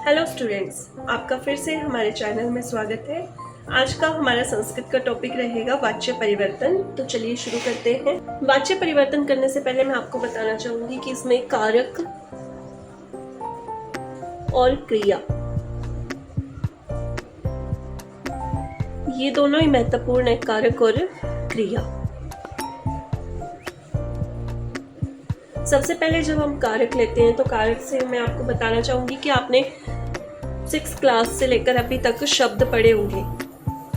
Hello students, आपका फिर से हमारे चैनल में स्वागत है। आज का हमारा संस्कृत का टॉपिक रहेगा वाच्य परिवर्तन। तो चलिए शुरू करते हैं। वाच्य परिवर्तन करने से पहले मैं आपको बताना चाहूंगी कि इसमें कारक और क्रिया ये दोनों ही महत्वपूर्ण है, कारक और क्रिया। सबसे पहले जब हम कारक लेते हैं तो कारक से मैं आपको बताना चाहूंगी कि आपने 6th क्लास से लेकर अभी तक शब्द पढ़े होंगे।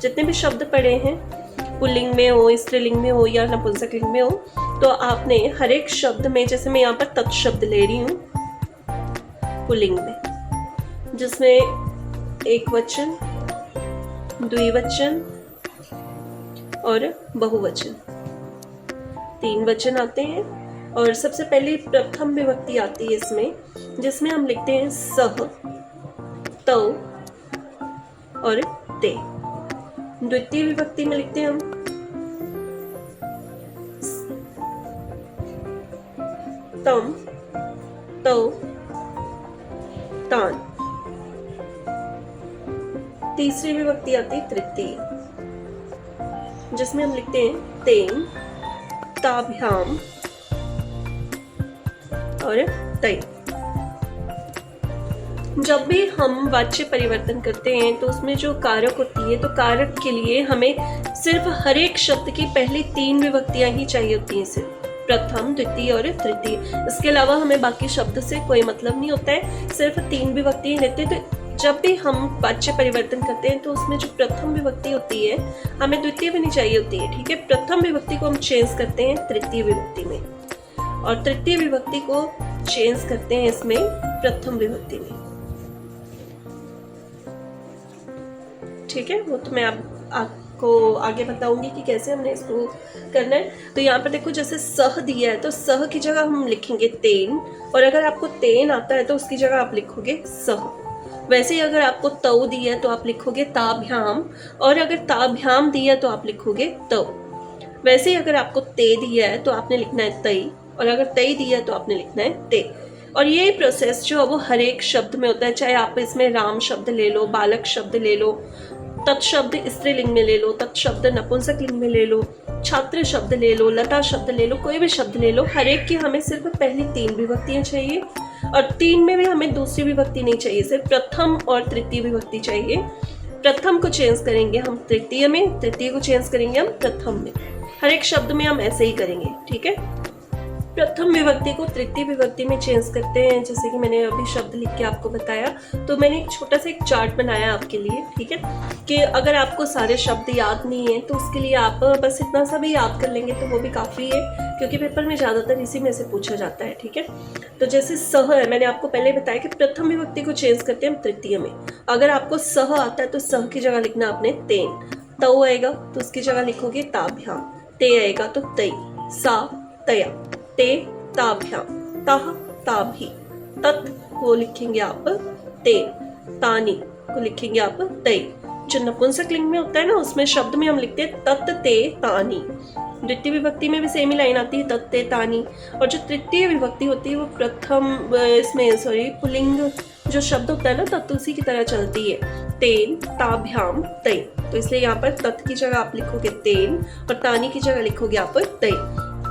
जितने भी शब्द पढ़े हैं, पुल्लिंग में हो, स्त्रीलिंग में हो या नपुंसकलिंग में हो, तो आपने हर एक शब्द में, जैसे मैं यहाँ पर तत्शब्द ले रही हूँ पुल्लिंग में, जिसमें एक वचन, द्विवचन और बहुवचन, 3 वचन आते हैं। और सबसे पहले प्रथम विभक्ति आती है इसमें, जिसमें हम लिखते हैं सह, तौ और ते। द्वितीय विभक्ति में लिखते हैं हम तम, तौ, तान। तीसरी विभक्ति आती है तृतीय, जिसमें हम लिखते हैं तेन, ताभ्याम और तय। जब भी हम वाच्य परिवर्तन करते हैं तो उसमें जो कारक होती है, तो कारक के लिए हमें सिर्फ हर एक शब्द की पहली 3 विभक्तियां ही चाहिए होती हैं, सिर्फ प्रथम, द्वितीय और तृतीय। इसके अलावा हमें बाकी शब्द से कोई मतलब नहीं होता है, सिर्फ 3 विभक्तियां लेते हैं। तो जब भी हम वाच्य परिवर्तन करते हैं तो उसमें जो प्रथम विभक्ति होती है, हमें द्वितीय भी नहीं चाहिए होती है, ठीक है। प्रथम विभक्ति को हम चेंज करते हैं तृतीय विभक्ति में, और तृतीय विभक्ति को चेंज करते हैं इसमें प्रथम विभक्ति में, ठीक है। वो तो मैं आपको आगे बताऊंगी कि कैसे हमने इसको करना है। तो यहाँ पर देखो, जैसे सह दिया है तो सह की जगह हम लिखेंगे तेन, और अगर आपको तेन आता है तो उसकी जगह आप लिखोगे सह। वैसे ही अगर आपको तौ दिया है तो आप लिखोगे ताभ्याम, और अगर ताभ्याम दिया तो आप लिखोगे तौ। वैसे ही अगर आपको ते दिया है तो आपने लिखना है तई, और अगर तई दिया है तो आपने लिखना है ते। और ये प्रोसेस जो है वो हर एक शब्द में होता है, चाहे आप इसमें राम शब्द ले लो, बालक शब्द ले लो, तत्शब्द स्त्रीलिंग में ले लो, तत्शब्द नपुंसकलिंग में ले लो, छात्र शब्द ले लो, लता शब्द ले लो, कोई भी शब्द ले लो, हर एक की हमें सिर्फ पहली 3 विभक्तियां चाहिए, और 3 में भी हमें दूसरी विभक्ति नहीं चाहिए, सिर्फ प्रथम और तृतीय विभक्ति चाहिए। प्रथम को चेंज करेंगे हम तृतीय में, तृतीय को चेंज करेंगे हम प्रथम में। हर एक शब्द में हम ऐसे ही करेंगे, ठीक है। प्रथम विभक्ति को तृतीय विभक्ति में चेंज करते हैं, जैसे कि मैंने अभी शब्द लिख के आपको बताया। तो मैंने एक छोटा सा एक चार्ट बनाया आपके लिए, ठीक है, कि अगर आपको सारे शब्द याद नहीं है तो उसके लिए आप बस इतना सा भी याद कर लेंगे तो वो भी काफ़ी है, क्योंकि पेपर में ज़्यादातर इसी में से पूछा जाता है, ठीक है। तो जैसे सह है, मैंने आपको पहले बताया कि प्रथम विभक्ति को चेंज करते हैं हम तृतीय में। अगर आपको सह आता है तो सह की जगह लिखना आपने तेन, तौ आएगा तो उसकी जगह लिखोगे ताभ्याम, ते आएगा तो तई, सा तया, ते ताभ्याम, ताह ताभी, तत् को लिखेंगे आप ते, तानी को लिखेंगे आप तई। जो नपुंसकलिंग में होता है ना, उसमें शब्द में हम लिखते हैं तत् ते तानी। द्वितीय विभक्ति में भी सेम ही लाइन आती है, तत् ते तानी। और जो तृतीय विभक्ति होती है वो प्रथम इसमें पुल्लिंग जो शब्द होता है ना, तत् उसी की तरह चलती है, तेन, ताभ्याम, तई। तो इसलिए यहाँ पर तत् की जगह आप लिखोगे तेन, और तानी की जगह लिखोगे आप तई,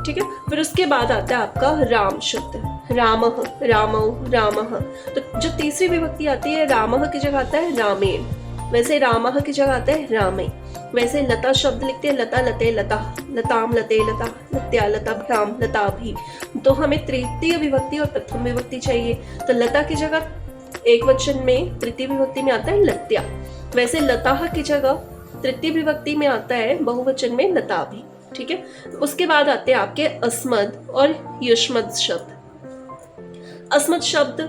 ठीक है। फिर उसके बाद आता है आपका राम शब्द, रामः, रामौ, रामः। तो जो तीसरी विभक्ति आती है, रामः की जगह आता है रामेण, वैसे रामः की जगह आता है रामे। वैसे लता शब्द लिखते हैं लता, लते, लता, लताम, लते, लता, लत्या, लताभ्याम, लताभि। तो हमें तृतीय विभक्ति और प्रथम विभक्ति चाहिए, तो लता की जगह एक वचन में तृतीय विभक्ति में आता है लत्या। वैसे लताह की जगह तृतीय विभक्ति में आता है बहुवचन में लताभि, ठीक है। उसके बाद आते हैं आपके अस्मद और युष्मद शब्द। अस्मद शब्द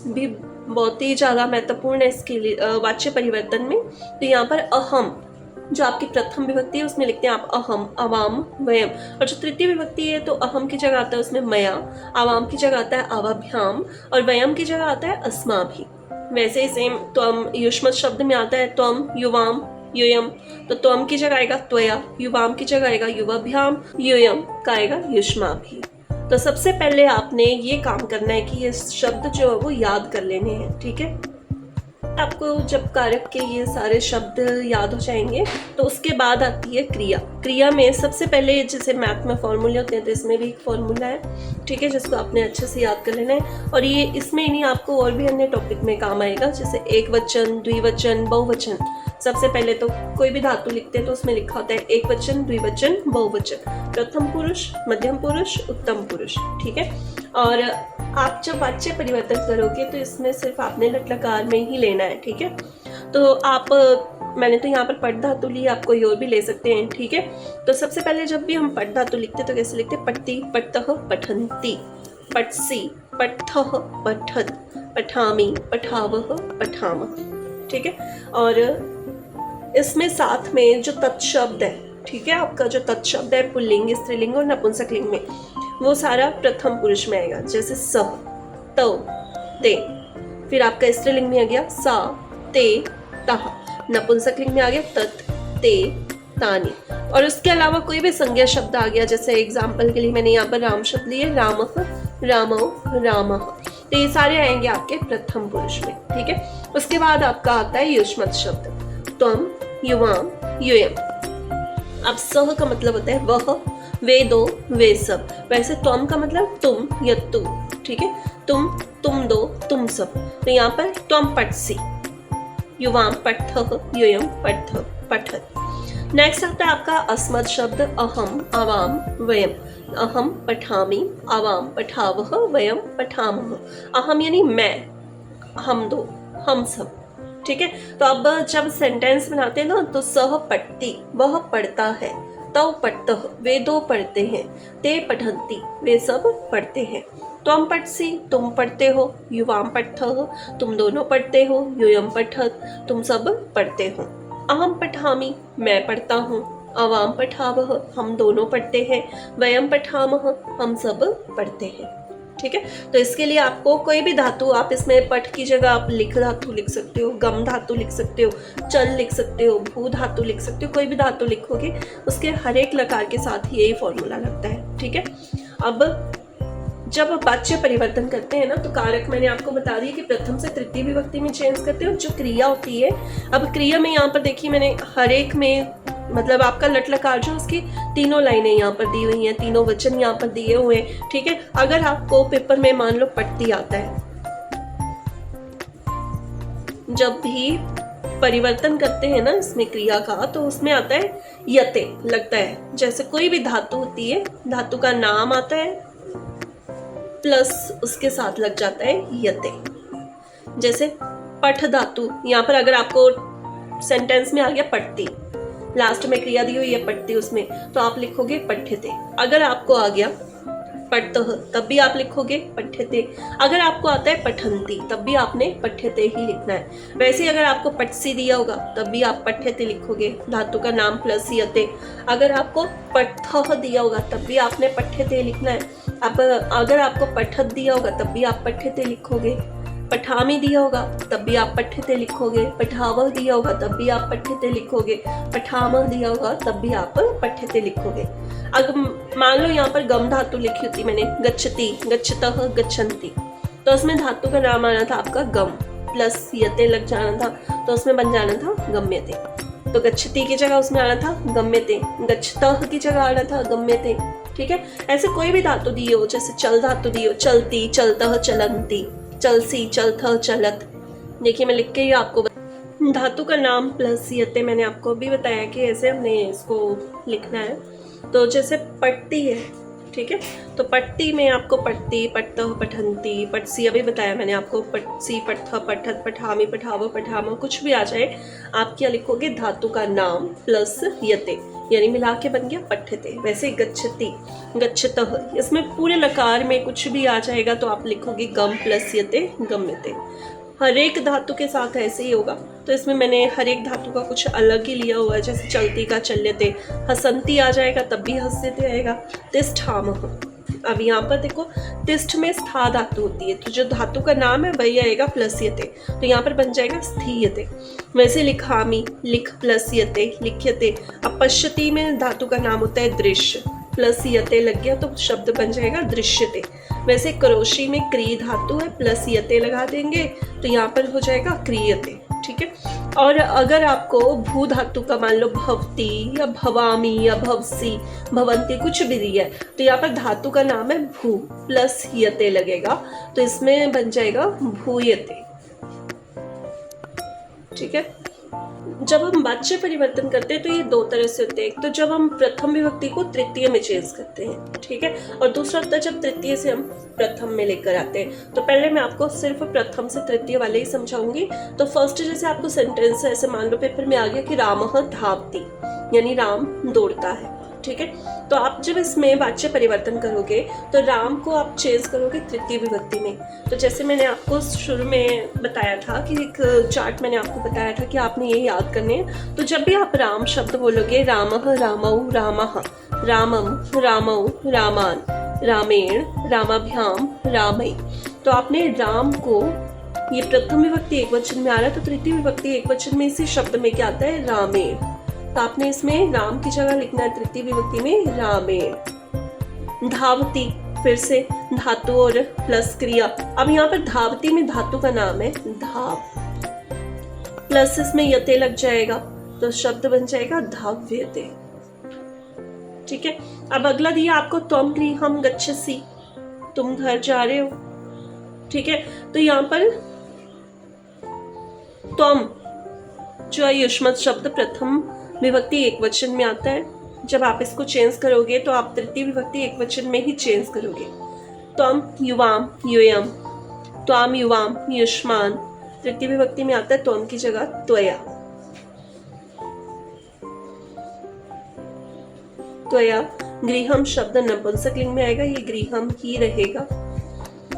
भी बहुत ही ज्यादा महत्वपूर्ण है इसके लिए वाच्य परिवर्तन में। तो यहाँ पर अहम जो आपकी प्रथम विभक्ति है उसमें लिखते हैं आप अहम, अवाम, वयम। और जो तृतीय विभक्ति है तो अहम की जगह आता है उसमें मया, अवाम की जगह आता है अवाभ्याम, और वयम की जगह आता है अस्माभि। वैसे ही सेम त्वम युष्मद शब्द में आता है त्वम, युवाम, युयम। तो त्वम की जगह आएगा त्वया, युवाम की जगह आएगा युवाभ्याम, युयम का आएगा युष्माभि। तो सबसे पहले आपने ये काम करना है कि ये शब्द जो है वो याद कर लेने हैं, ठीक है। आपको जब कारक के ये सारे शब्द याद हो जाएंगे तो उसके बाद आती है क्रिया। क्रिया में सबसे पहले जैसे मैथ में फॉर्मूले होते हैं तो इसमें भी एक फॉर्मूला है, ठीक है, जिसको आपने अच्छे से याद कर लेना है। और ये इसमें नहीं, आपको और भी अन्य टॉपिक में काम आएगा, जैसे एक वचन, द्विवचन, बहुवचन। सबसे पहले तो कोई भी धातु लिखते हैं तो उसमें लिखा होता है एक वचन, द्विवचन, बहुवचन, प्रथम पुरुष, मध्यम पुरुष, उत्तम पुरुष, ठीक है। और आप जब वाच्य परिवर्तन करोगे तो इसमें सिर्फ आपने लट लकार में ही लेना है, ठीक है। तो आप, मैंने तो यहाँ पर पट धातु ली, आप कोई और भी ले सकते हैं, ठीक है। तो सबसे पहले जब भी हम पट धातु लिखते तो कैसे लिखते? पट्टी, पट्तः, पठन्ति, पट्सी, पट्ठः, पठत्, पठामि, पठावः, पठामः, ठीक है। और इसमें साथ में जो तत्शब्द है, ठीक है, आपका जो तत्शब्द है पुल्लिंग, स्त्रीलिंग और नपुंसकलिंग में, वो सारा प्रथम पुरुष में आएगा, जैसे स, तौ, ते। फिर आपका स्त्रीलिंग में आ गया सा, ते, तः। नपुंसकलिंग में आ गया तत्, ते, तानि। और उसके अलावा कोई भी संज्ञा शब्द आ गया, जैसे एग्जाम्पल के लिए मैंने यहाँ पर राम शब्द लिए, रामः, रामौ, रामः। तो ये सारे आएंगे आपके प्रथम पुरुष में, ठीक है। उसके बाद आपका आता है युष्मत् शब्द, त्वम, युवाम, यूयम। अब सह का मतलब होता है वह, वे दो, वे सब। वैसे त्वम का मतलब तुम या तू, ठीक है, तुम, तुम दो, तुम सब। तो यहाँ पर त्वम पठसि, युवाम पठः, यूयम पठः, पठत्। नेक्स्ट आता है आपका अस्मत् शब्द, अहम, आवाम, वयम। अहम पठामि, आवाम पठावः, वयम पठामः। अहम यानी मैं, हम दो, हम सब, ठीक है। तो अब जब सेंटेंस बनाते हैं ना तो सह पठति, वह पढ़ता है, तौ पठतः, वे दो पढ़ते हैं, ते पठन्ति, वे सब पढ़ते हैं, त्वम पठसि, तुम पढ़ते हो, युवाम पठतः, तुम दोनों पढ़ते हो, यूयम पठत्, तुम सब पढ़ते हो। अहम पठामि, मैं पढ़ता हूँ, आवाम पठावः, हम दोनों पढ़ते हैं, वयम पठामः, हम सब पढ़ते हैं, ठीक है। तो इसके लिए आपको कोई भी धातु, आप इसमें पठ की जगह आप लिख धातु लिख सकते हो, गम धातु लिख सकते हो, चल लिख सकते हो, भू धातु लिख सकते हो, कोई भी धातु लिखोगे उसके हर एक लकार के साथ यही फॉर्मूला लगता है, ठीक है। अब जब आप वाच्य परिवर्तन करते हैं ना तो कारक मैंने आपको बता दिया कि प्रथम से तृतीय विभक्ति में चेंज करते हैं। जो क्रिया होती है, अब क्रिया में यहाँ पर देखिए मैंने हर एक में, मतलब आपका लट लकार जो उसकी तीनों लाइनें यहाँ पर दी हुई हैं, तीनों वचन यहाँ पर दिए हुए हैं, ठीक है। अगर आपको पेपर में मान लो पट्टी आता है, जब भी परिवर्तन करते हैं ना इसमें क्रिया का, तो उसमें आता है यते लगता है। जैसे कोई भी धातु होती है, धातु का नाम आता है प्लस उसके साथ लग जाता है यते। जैसे पठ धातु, यहाँ पर अगर आपको सेंटेंस में आ गया पट्टी, लास्ट में क्रिया दी हुई है पट्टी उसमें, तो आप लिखोगे पठ्यते। अगर आपको आ गया पठतः, तब भी आप लिखोगे पठ्यते। अगर आपको आता है पठन्ति, तब भी आपने पठ्यते ही लिखना है। वैसे अगर आपको पठसी दिया होगा तब भी आप पठ्यते लिखोगे, धातु का नाम प्लस यते। अगर आपको पठः दिया होगा तब भी आपने पठ्यते लिखना है। अब अगर आपको पठत दिया होगा तब भी आप पठ्यते लिखोगे, पठामी दिया होगा तब भी आप पठ्यते लिखोगे, पठावह दिया होगा तब भी आप पठ्यते लिखोगे, पठामह दिया होगा तब भी आप पठ्यते लिखोगे। अगर मान लो यहाँ पर गम धातु लिखी होती मैंने, गच्छति, गच्छतः, गच्छन्ति, तो उसमें धातु का नाम आना था आपका गम, प्लस यते लग जाना था, तो उसमें बन जाना था गम्यते। तो गच्छति की जगह उसमें आना था गम्यते, गच्छतः की जगह आना था गम्यते, ठीक है। ऐसे कोई भी धातु दी हो, जैसे चल धातु दी हो, चलती, चलतः, चलंती, चलसी, चलथ, चलत। देखिए मैं लिख के ही आपको धातु का नाम प्लस यते मैंने आपको अभी बताया कि ऐसे हमने इसको लिखना है। तो जैसे पट्टी है, ठीक है, तो पट्टी में आपको पट्टी, पट्तः, पठन्ति, पटसी अभी बताया मैंने आपको, पटसी, पट्थ, पठत, पठामी, पठाव, पठामा, कुछ भी आ जाए आप क्या लिखोगे, धातु का नाम प्लस यते, यानी मिला के बन गया पठ्यते। वैसे गच्छति, गच्छतः, इसमें पूरे लकार में कुछ भी आ जाएगा तो आप लिखोगे गम प्लस यते, गम्यते। हर एक धातु के साथ ऐसे ही होगा। तो इसमें मैंने हर एक धातु का कुछ अलग ही लिया हुआ है। जैसे चलती का चल्यते, हसंती आ जाएगा तब भी हस्यते आएगा, तिष्ठामः। अब यहाँ पर देखो तिष्ठ में स्था धातु होती है, तो जो धातु का नाम है वही आएगा प्लस यते, तो यहाँ पर बन जाएगा स्थीयते। वैसे लिखामी, लिख प्लस यते, लिख्यते। अब पश्यति में धातु का नाम होता है दृश्य, प्लस यते लग गया तो शब्द बन जाएगा दृश्यते। वैसे करोशी में क्री धातु है, प्लस यते लगा देंगे तो यहाँ पर हो जाएगा क्रियते। ठीक है। और अगर आपको भू धातु का मान लो भवती या भवामी या भवसी भवंती कुछ भी दिया है तो यहाँ पर धातु का नाम है भू प्लस यते लगेगा, तो इसमें बन जाएगा भूयते, ठीक है। जब हम वाच्य परिवर्तन करते हैं तो ये दो तरह से होते हैं। एक तो जब हम प्रथम विभक्ति को तृतीय में चेंज करते हैं, ठीक है, और दूसरा होता है जब तृतीय से हम प्रथम में लेकर आते हैं। तो पहले मैं आपको सिर्फ प्रथम से तृतीय वाले ही समझाऊंगी। तो फर्स्ट जैसे आपको सेंटेंस है, ऐसे मान लो पेपर में आ गया कि रामः धावति, यानी राम दौड़ता है, ठीक है। तो आप जब इसमें वाच्य परिवर्तन करोगे तो राम को आप चेंज करोगे तृतीय विभक्ति में। तो जैसे मैंने आपको शुरू में बताया था कि एक चार्ट मैंने आपको बताया था कि आपने ये याद करने हैं। तो जब भी आप राम शब्द बोलोगे, रामः रामौ रामः, रामम रामौ रामान, रामेण रामाभ्याम रामई, तो आपने राम को, ये प्रथम विभक्ति एक वचन में आ रहा है तो तृतीय विभक्ति एक वचन में इसी शब्द में क्या आता है, रामेण। तो आपने इसमें राम की जगह लिखना है तृतीय विभक्ति में रामेण। धावती, फिर से धातु और प्लस क्रिया। अब यहाँ पर धावती में धातु का नाम है धाव, प्लस इसमें यते लग जाएगा तो शब्द बन जाएगा धाव्यते, ठीक है। अब अगला दिया आपको त्वम गृहं गच्छसि, तुम घर जा रहे हो, ठीक है। तो यहाँ पर त्वम जो है युष्मत शब्द प्रथम विभक्ति एक वचन में आता है। जब आप इसको चेंज करोगे तो आप तृतीय विभक्ति एक वचन में ही चेंज करोगे। त्वम युवाम यूयम, त्वाम युवाम युष्मान, तृतीय विभक्ति में आता है त्वम की जगह त्वया, त्वया। गृहम शब्द नपुंसकलिंग में आएगा, ये गृहम ही रहेगा,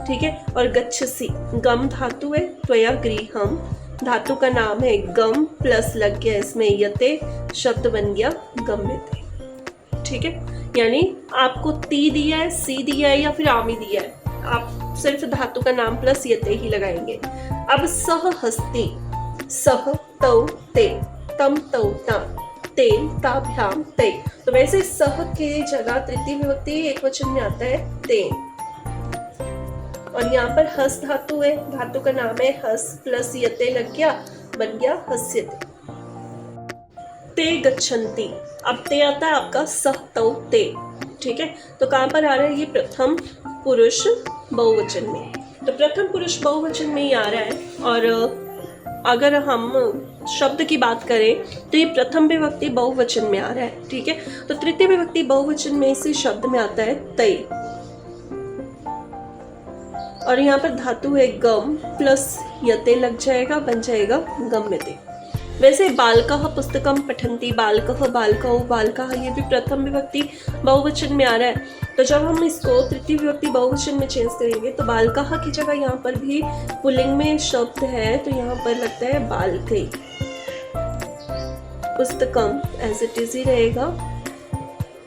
ठीक है। और गच्छसि गम धातु है, त्वया गृहम, धातु का नाम है गम, प्लस लग गया इसमें यते, शब्द बन गया गम्यते, ठीक है। यानी आपको ती दिया है, सी दिया है या फिर आमी दिया है, आप सिर्फ धातु का नाम प्लस यते ही लगाएंगे। अब सह हस्ती, सह तौ ते, तम तौ ता, ते ताभ्याम ते, तो वैसे सह के जगह तृतीय विभक्ति एक वचन में आता है ते। और यहाँ पर हस धातु है, धातु का नाम है हस, प्लस यते लग गया, बन गया हस्यते। ते गच्छन्ति, अब ते आता है आपका सह तौ ते, ठीक है। तो कहाँ पर आ रहा है, ये प्रथम पुरुष बहुवचन में, तो प्रथम पुरुष बहुवचन में ही आ रहा है। और अगर हम शब्द की बात करें तो ये प्रथम विभक्ति बहुवचन में आ रहा है, ठीक है। तो तृतीय विभक्ति बहुवचन में इसी शब्द में आता है तय, और यहाँ पर धातु है गम, प्लस यते लग जाएगा, बन जाएगा गम्यते। वैसे बालकः पुस्तकम पठन्ति, बालकः बालकौ बालकः, ये भी प्रथम विभक्ति बहुवचन में आ रहा है। तो जब हम इसको तृतीय विभक्ति बहुवचन में चेंज करेंगे तो बालकः की जगह यहाँ पर भी पुल्लिंग में शब्द है तो यहाँ पर लगता है बालकै, पुस्तकम एज इट इज ही रहेगा,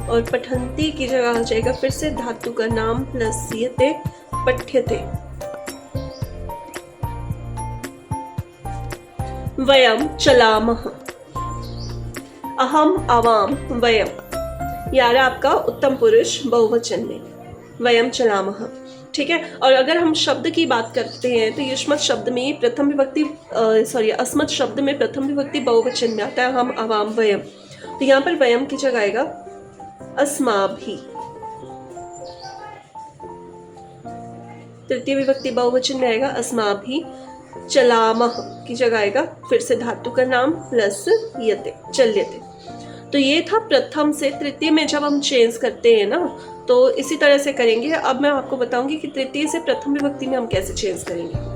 और पठन्ति की जगह आ जाएगा फिर से धातु का नाम प्लस यते, पठ्यते। वयम चलामः, अहम आवाम वयम, यार आपका उत्तम पुरुष बहुवचन में, वयम चलामः, ठीक है। और अगर हम शब्द की बात करते हैं तो युष्मत शब्द में प्रथम विभक्ति अस्मत् शब्द में प्रथम विभक्ति बहुवचन में आता है, हम आवाम वयम। तो यहाँ पर वयम की जगह आएगा अस्माभि, तृतीय विभक्ति बहुवचन में आएगा अस्माभि। चलामः की जगह आएगा फिर से धातु का नाम प्लस यते, चल्यते। तो ये था प्रथम से तृतीय में जब हम चेंज करते हैं ना तो इसी तरह से करेंगे। अब मैं आपको बताऊंगी कि तृतीय से प्रथम विभक्ति में हम कैसे चेंज करेंगे।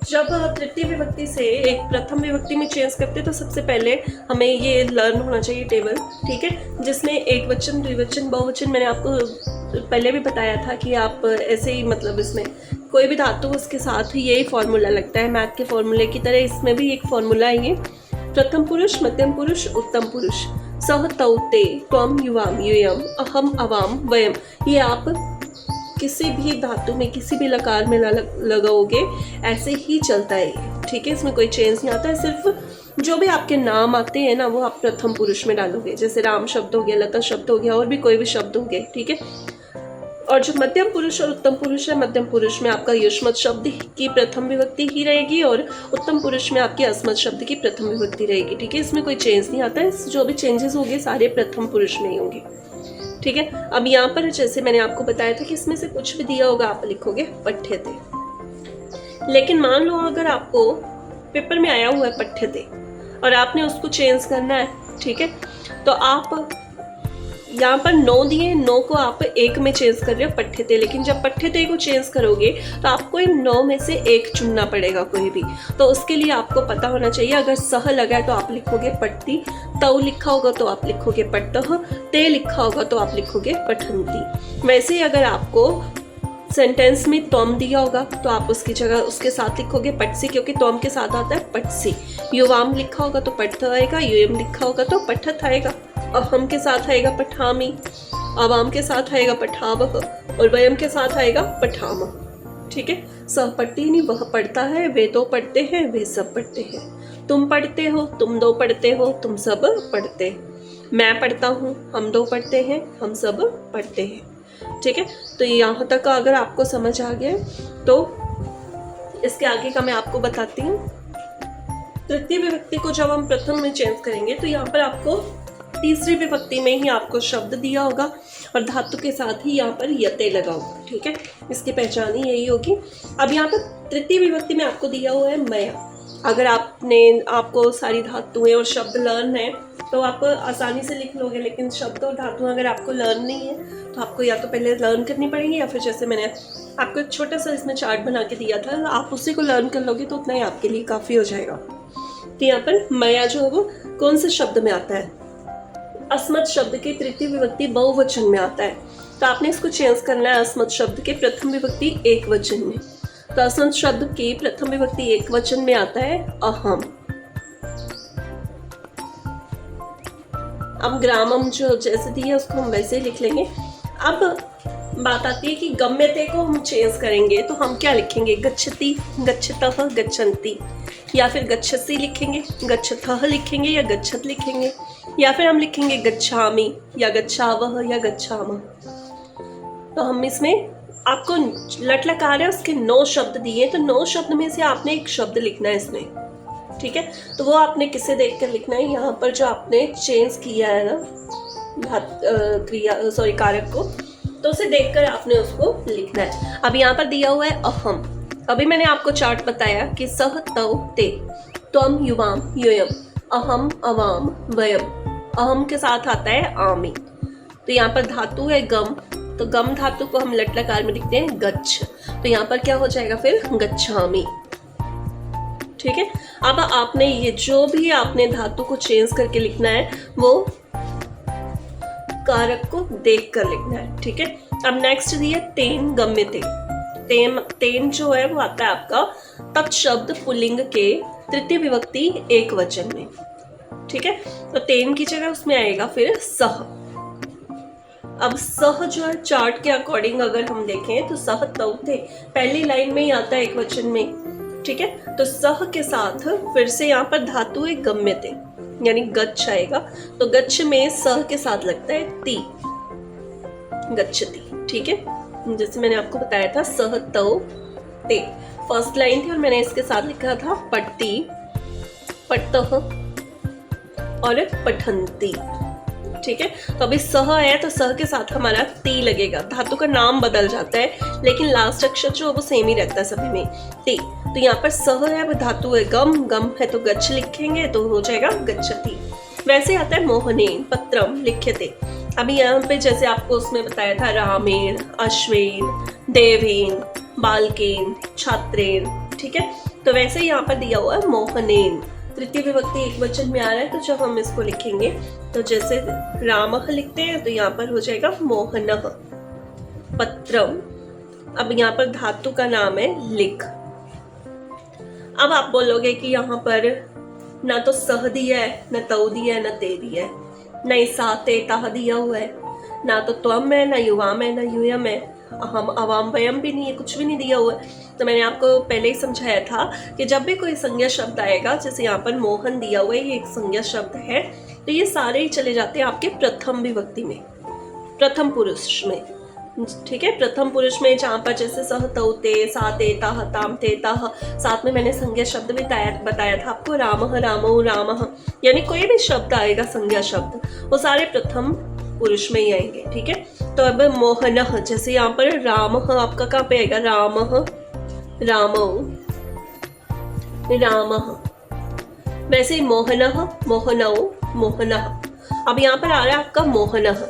जब तृतीय विभक्ति से एक प्रथम विभक्ति में चेंज करते हैं तो सबसे पहले हमें ये लर्न होना चाहिए टेबल, ठीक है, जिसमें एक वचन, द्विवचन, बहुवचन मैंने आपको पहले भी बताया था कि आप ऐसे ही मतलब इसमें कोई भी धातु उसके साथ ही यही फॉर्मूला लगता है, मैथ के फॉर्मूले की तरह इसमें भी एक फॉर्मूला है ये, प्रथम पुरुष, मध्यम पुरुष, उत्तम पुरुष। सह तौ ते, त्वम युवाम यूयम, अहम अवाम वयम, ये आप किसी भी धातु में किसी भी लकार में लगाओगे ऐसे ही चलता है, ठीक है। इसमें कोई चेंज नहीं आता है, सिर्फ जो भी आपके नाम आते हैं ना वो आप प्रथम पुरुष में डालोगे, जैसे राम शब्द हो गया, लता शब्द हो गया, और भी कोई भी शब्द हो गए, ठीक है। और जो मध्यम पुरुष और उत्तम पुरुष है, मध्यम पुरुष में आपका युष्मत शब्द की प्रथम विभक्ति ही रहेगी और उत्तम पुरुष में आपकी अस्मत् शब्द की प्रथम विभक्ति रहेगी। ठीक है, इसमें कोई चेंज नहीं आता है, जो भी चेंजेस होंगे सारे प्रथम पुरुष में ही होंगे। ठीक है, अब यहाँ पर जैसे मैंने आपको बताया था कि इसमें से कुछ भी दिया होगा आप लिखोगे पठ्यते। लेकिन मान लो अगर आपको पेपर में आया हुआ है पठ्यते और आपने उसको चेंज करना है, ठीक है, तो आप यहाँ पर 9 दिए, 9 को आप 1 में चेंज कर रहे हो पठ्यते, लेकिन जब पठ्यते को चेंज करोगे तो आपको इन 9 में से 1 चुनना पड़ेगा कोई भी। तो उसके लिए आपको पता होना चाहिए, अगर सह लगा है तो आप लिखोगे पठती, तौ लिखा होगा तो आप लिखोगे पट्टह, ते लिखा होगा तो आप लिखोगे पठंती। वैसे ही अगर आपको सेंटेंस में त्वम दिया होगा तो आप उसकी जगह उसके साथ लिखोगे पटसी, क्योंकि त्वम के साथ आता है पटसी। युवाम लिखा होगा तो पठ्थ आएगा, युयम लिखा होगा तो पठत आएगा, अहम के साथ आएगा पठामी, अवाम के साथ आएगा पठावह और वयम के साथ आएगा पठाम। ठीक है, सह पढ़ती नहीं, वह पढ़ता है, वे दो पढ़ते हैं, वे सब पढ़ते हैं, तुम पढ़ते हो, तुम दो पढ़ते हो, तुम सब पढ़ते, मैं पढ़ता हूँ, हम दो पढ़ते हैं, हम सब पढ़ते हैं। ठीक है, तो यहाँ तक अगर आपको समझ आ गया तो इसके आगे का मैं आपको बताती हूँ। तृतीय विभक्ति को जब हम प्रथम में चेंज करेंगे तो यहाँ पर आपको तीसरी विभक्ति में ही आपको शब्द दिया होगा और धातु के साथ ही यहाँ पर यते लगा होगा। ठीक है, इसकी पहचान ही यही होगी। अब यहाँ पर तृतीय विभक्ति में आपको दिया हुआ है मया। अगर आपको सारी धातुएं और शब्द लर्न है तो आप आसानी से लिख लोगे, लेकिन शब्द और धातु अगर आपको लर्न नहीं है तो आपको या तो पहले लर्न करनी पड़ेगी या फिर जैसे मैंने आपको एक छोटा सा इसमें चार्ट बना के दिया था, आप उसी को लर्न कर लोगे तो उतना ही आपके लिए काफ़ी हो जाएगा। तो यहाँ पर मया जो है वो कौन से शब्द में आता है? अस्मत् शब्द की तृतीय विभक्ति बहुवचन में आता है, तो आपने इसको चेंज करना है अस्मत् शब्द के प्रथम विभक्ति एक वचन में। तो अस्मत् शब्द की प्रथम विभक्ति एक वचन में आता है अहम। अब ग्रामम जो जैसे दी है उसको हम वैसे ही लिख लेंगे। अब बात आती है कि गम्यते को हम चेंज करेंगे तो हम क्या लिखेंगे? गच्छति, गच्छतः, गच्छन्ति, या फिर गच्छसि लिखेंगे, गच्छतः लिखेंगे या गच्छत लिखेंगे, या फिर हम लिखेंगे गच्छामि या गच्छावह या गच्छामः। तो हम इसमें आपको लट लकार है उसके 9 शब्द दिए, तो 9 शब्द में से आपने एक शब्द लिखना है इसमें। ठीक है, तो वो आपने किसे देखकर लिखना है? यहाँ पर जो आपने चेंज किया है ना कारक को, तो उसे देखकर आपने उसको लिखना है। अब यहाँ पर दिया हुआ है अहम। अभी मैंने आपको चार्ट बताया कि सह तौ ते, त्वम युवाम यूयम, अहम अवाम वयम। अहम के साथ आता है आमी। तो यहाँ पर धातु है गम, तो गम धातु को हम लट लकार में लिखते हैं गच्छ, तो यहाँ पर क्या हो जाएगा फिर? गच्छामि। ठीक है, अब आपने ये जो भी आपने धातु को चेंज करके लिखना है वो कारक को देख कर लिखना है। ठीक है, अब नेक्स्ट दिया तेन गम्यते। तेन जो है वो आता है आपका तत्शब्द पुल्लिंग के तृतीय विभक्ति एक वचन में। ठीक है, तो तेन की जगह उसमें आएगा फिर सह। अब सह जो है चार्ट के अकॉर्डिंग अगर हम देखें तो सह तौ थे पहली लाइन में ही आता है एक वचन में। ठीक है, तो सह के साथ फिर से यहाँ पर धातु है गम्यते यानी गच्छ आएगा, तो गच्छ में सह के साथ लगता है ती, गच्छति। ठीक है, जैसे मैंने आपको बताया था सह तौ ते फर्स्ट लाइन थी और मैंने इसके साथ लिखा था पट्टी, पट्टह और पठंती। ठीक है, तो अभी सह है तो सह के साथ हमारा ती लगेगा। धातु का नाम बदल जाता है लेकिन लास्ट अक्षर जो वो सेम ही रहता है सभी में, ती। तो यहाँ पर सह है, वो धातु है गम, गम है तो गच्छ लिखेंगे तो हो जाएगा गच्छति। वैसे आता है मोहनेन पत्रम लिख्यते। अभी यहाँ पे जैसे आपको उसमें बताया था रामेण, अश्वेन, देवेन, बालकेन, छात्रेन। ठीक है, तो वैसे यहाँ पर दिया हुआ है मोहनेन, तृतीय विभक्ति एक वचन में आ रहा है, तो जब हम इसको लिखेंगे तो जैसे रामः लिखते हैं तो यहाँ पर हो जाएगा मोहनः। पत्रम, अब यहाँ पर धातु का नाम है लिख। अब आप बोलोगे कि यहाँ पर ना तो सह दिया है, न तौ दिया है, न ते दिया है, न सा ते ताह दिया हुआ है, ना तो त्वम है, न युवाम है, न यूयम है, अहम अवाम वयम भी नहीं है, कुछ भी नहीं दिया हुआ है। तो मैंने आपको पहले ही समझाया था कि जब भी कोई संज्ञा शब्द आएगा, जैसे यहाँ पर मोहन दिया हुआ है, ये एक संज्ञा शब्द है, तो ये सारे ही चले जाते हैं आपके प्रथम विभक्ति में, प्रथम पुरुष में। ठीक है। प्रथम पुरुष में जहाँ पर जैसे सह तौ ते सा ते ताह ताम ते ताह, साथ में मैंने संज्ञा शब्द भी बताया था आपको, रामः रामौ रामः, यानी कोई भी शब्द आएगा संज्ञा शब्द वो सारे प्रथम पुरुष में ही आएंगे। ठीक है। तो अब मोहनः, जैसे यहाँ पर रामः आपका कहाँ पे आएगा, रामः रामौ रामः, वैसे ही मोहनः मोहनौ मोहनः। अब यहाँ पर आ रहा है आपका मोहनः,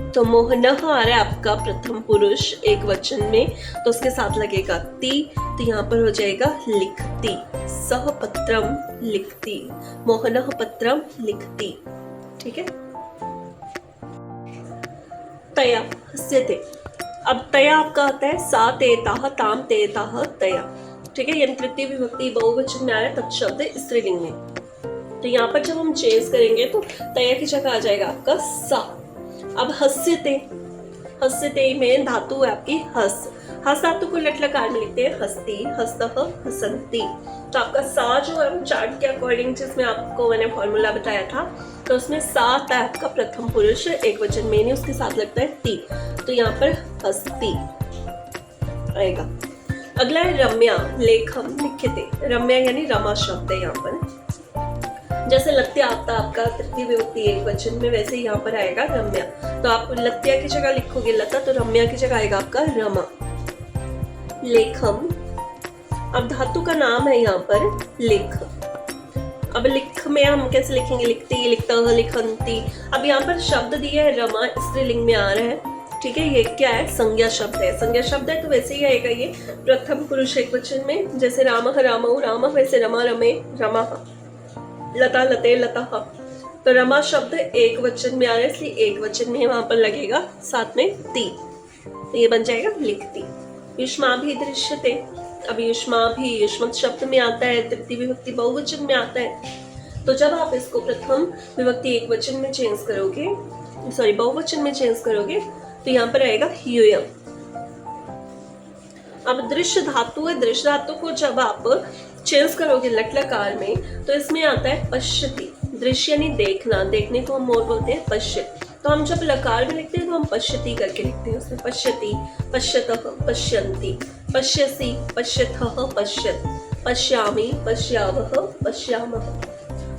तो मोहनः आ रहा है आपका प्रथम पुरुष एक वचन में, तो उसके साथ लगेगा ती, तो यहाँ पर हो जाएगा लिखती, सह पत्रम लिखती, मोहनः पत्रम लिखती। ठीक है। तया हस्यते, अब तया आपका आता है सा ते ताह ताम ते ताह तया। ठीक है। यानी तृतीय विभक्ति बहुवचन में आ रहा है तत्शब्द स्त्रीलिंग में, तो यहाँ पर जब हम चेंज करेंगे तो तया की जगह आ जाएगा आपका सा। अब हस्यते, हस्यते में धातु है आपकी हस, हस धातु को लट लकार में लिखते हैं हस्ती, हस्तः हसंती। तो आपका सा जो है चार्ट के अकॉर्डिंग, जिसमें आपको मैंने फॉर्मूला बताया था, तो उसमें सा आता है आपका प्रथम पुरुष एक वचन में, नहीं उसके साथ लगता है ती, तो यहाँ पर हस्ती आएगा। अगला है रम्या, लेखम लिख्यते, रम्या यानी रमा शब्द है यहाँ पर, जैसे लत्या आता आपका तृतीय विभक्ति एक वचन में, वैसे यहाँ पर आएगा रम्या। तो आप लत्या की जगह लिखोगे लता, तो रम्या की जगह आएगा आपका रमा। लेखम, अब धातु का नाम है यहाँ पर लिख। अब लिख में हम कैसे लिखेंगे, लिखती, लिखता, लिखंती। अब यहाँ पर शब्द दिया है रमा, स्त्रीलिंग में आ रहा है। ठीक है। ये क्या है, संज्ञा शब्द है, संज्ञा शब्द है तो वैसे ही आएगा ये प्रथम पुरुष एक वचन में, जैसे रामः रामौ रामः, वैसे रमा रमे रमः, लता लते लता। तो रमा शब्द एक वचन में आ रहा है, इसलिए एक वचन में वहां पर लगेगा साथ में ती, तो ये बन जाएगा लिखती। युष्मा भी दृश्यते, अब युष्मा भी युष्मत शब्द में आता है, तृतीय विभक्ति बहुवचन में आता है, तो जब आप इसको प्रथम विभक्ति एक वचन में चेंज करोगे, सॉरी बहुवचन में चेंज करोगे, तो यहाँ पर आएगा यूयम। अब दृश्य धातु है, दृश्य धातु को जब आप चेंज करोगे लट लकार में, तो इसमें आता है पश्यति, दृश्य यानी देखना, देखने को हम मोर बोलते हैं पश्य। तो हम जब लकार में लिखते हैं तो हम पश्यति करके लिखते हैं, उसमें पश्यति, पश्यतः, पश्यन्ति, पश्यसि, पश्यथः, पश्यत, पश्यामि, पश्यावः, पश्यामः।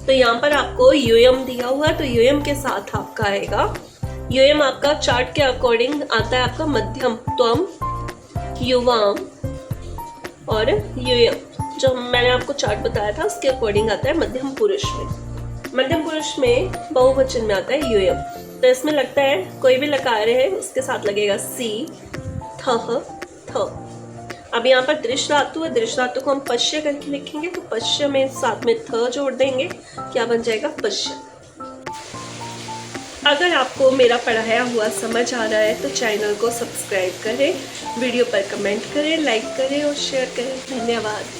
तो यहाँ पर आपको यूयम दिया हुआ है, तो यूयम के साथ आपका आएगा, यूयम आपका चार्ट के अकॉर्डिंग आता है आपका मध्यम, त्वम, युवाम और यूयम, जो मैंने आपको चार्ट बताया था उसके अकॉर्डिंग आता है मध्यम पुरुष में। मध्यम पुरुष में बहुवचन में आता है यूयम, तो इसमें लगता है कोई भी लकार है उसके साथ लगेगा सी, थह, थ। अब यहाँ पर दृश्य धातु है, दृश्य धातु को हम पश्य करके लिखेंगे, तो पश्य में साथ में थ जोड़ देंगे, क्या बन जाएगा पश्य। अगर आपको मेरा पढ़ाया हुआ समझ आ रहा है तो चैनल को सब्सक्राइब करें, वीडियो पर कमेंट करें, लाइक करें और शेयर करें। धन्यवाद।